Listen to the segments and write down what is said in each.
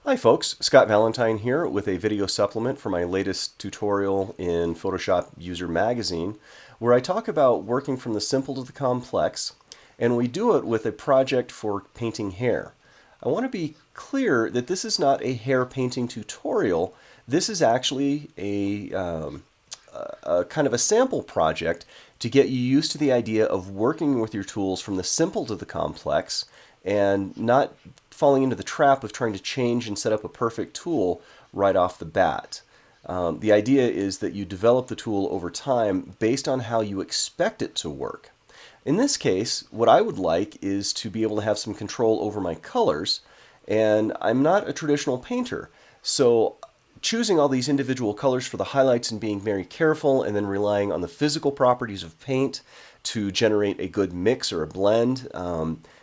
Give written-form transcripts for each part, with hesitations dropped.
Hi folks, Scott Valentine here with a video supplement for my latest tutorial in Photoshop User Magazine, where I talk about working from the simple to the complex, and we do it with a project for painting hair. I want to be clear that this is not a hair painting tutorial. This is actually a kind of a sample project to get you used to the idea of working with your tools from the simple to the complex and not falling into the trap of trying to change and set up a perfect tool right off the bat. The idea is that you develop the tool over time based on how you expect it to work. In this case, what I would like is to be able to have some control over my colors, and I'm not a traditional painter, so choosing all these individual colors for the highlights and being very careful and then relying on the physical properties of paint to generate a good mix or a blend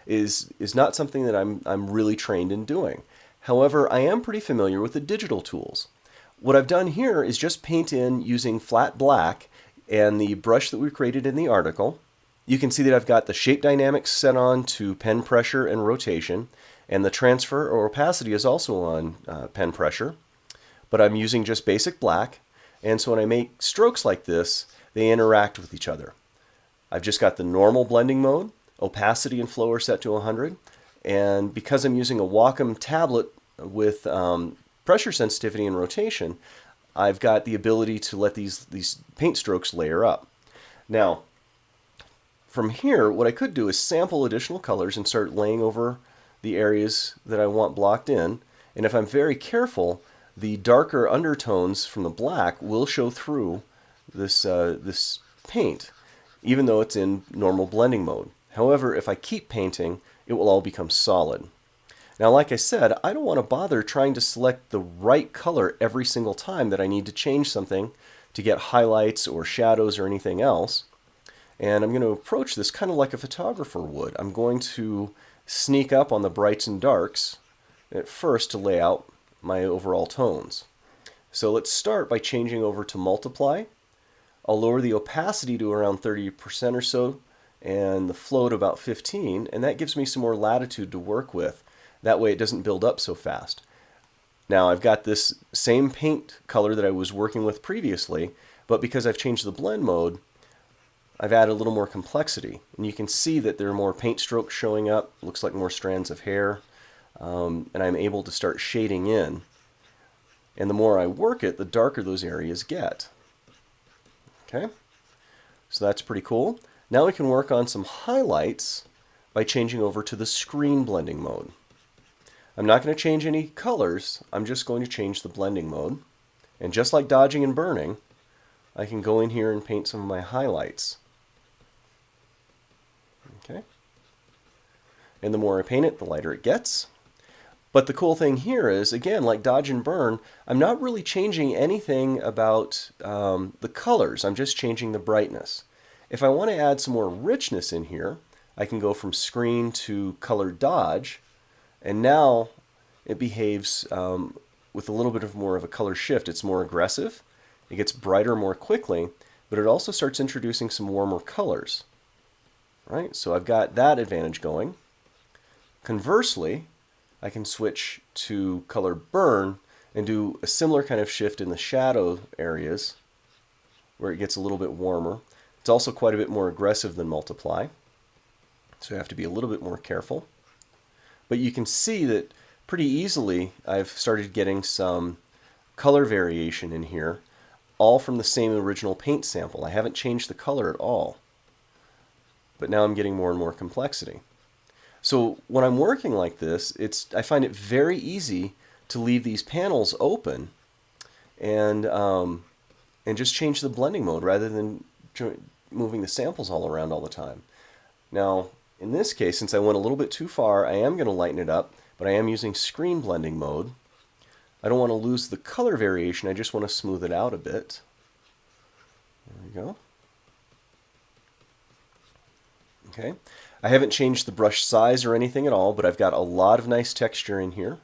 is not something that I'm really trained in doing. However, I am pretty familiar with the digital tools. What I've done here is just paint in using flat black and the brush that we created in the article. You can see that I've got the shape dynamics set on to pen pressure and rotation, and the transfer or opacity is also on pen pressure. But I'm using just basic black, and so when I make strokes like this, they interact with each other. I've just got the normal blending mode, opacity and flow are set to 100, and because I'm using a Wacom tablet with pressure sensitivity and rotation, I've got the ability to let these paint strokes layer up. Now, from here, what I could do is sample additional colors and start laying over the areas that I want blocked in, and if I'm very careful, the darker undertones from the black will show through this paint, even though it's in normal blending mode. However, if I keep painting, it will all become solid. Now, like I said, I don't want to bother trying to select the right color every single time that I need to change something to get highlights or shadows or anything else. And I'm going to approach this kind of like a photographer would. I'm going to sneak up on the brights and darks at first to lay out my overall tones. So let's start by changing over to multiply. I'll lower the opacity to around 30% or so and the flow to about 15, and that gives me some more latitude to work with. That way it doesn't build up so fast. Now I've got this same paint color that I was working with previously, but because I've changed the blend mode, I've added a little more complexity. And you can see that there are more paint strokes showing up, looks like more strands of hair. And I'm able to start shading in. And the more I work it, the darker those areas get. Okay, so that's pretty cool. Now we can work on some highlights by changing over to the screen blending mode. I'm not going to change any colors, I'm just going to change the blending mode. And just like dodging and burning, I can go in here and paint some of my highlights. Okay, and the more I paint it, the lighter it gets. But the cool thing here is, again, like dodge and burn, I'm not really changing anything about the colors. I'm just changing the brightness. If I want to add some more richness in here, I can go from screen to color dodge, and now it behaves with a little bit of more of a color shift. It's more aggressive, it gets brighter more quickly, but it also starts introducing some warmer colors. Right? So I've got that advantage going. Conversely, I can switch to color burn and do a similar kind of shift in the shadow areas where it gets a little bit warmer. It's also quite a bit more aggressive than multiply, so you have to be a little bit more careful. But you can see that pretty easily I've started getting some color variation in here, all from the same original paint sample. I haven't changed the color at all, but now I'm getting more and more complexity. So when I'm working like this, I find it very easy to leave these panels open and just change the blending mode rather than moving the samples all around all the time. Now, in this case, since I went a little bit too far, I am going to lighten it up, but I am using screen blending mode. I don't want to lose the color variation, I just want to smooth it out a bit. There we go. Okay. I haven't changed the brush size or anything at all, but I've got a lot of nice texture in here.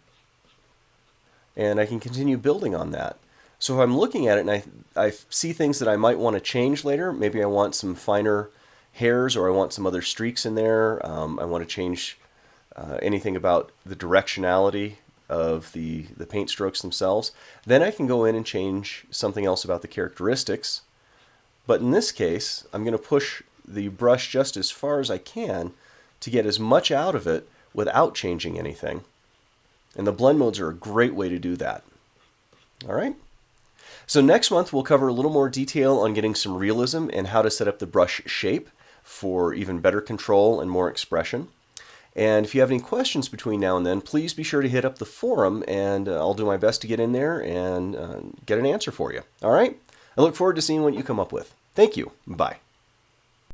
And I can continue building on that. So if I'm looking at it and I see things that I might want to change later, maybe I want some finer hairs or I want some other streaks in there, I want to change anything about the directionality of the paint strokes themselves. Then I can go in and change something else about the characteristics. But in this case, I'm going to push the brush just as far as I can to get as much out of it without changing anything. And the blend modes are a great way to do that. All right. So next month we'll cover a little more detail on getting some realism and how to set up the brush shape for even better control and more expression. And if you have any questions between now and then, please be sure to hit up the forum, and I'll do my best to get in there and get an answer for you. All right? I look forward to seeing what you come up with. Thank you. Bye.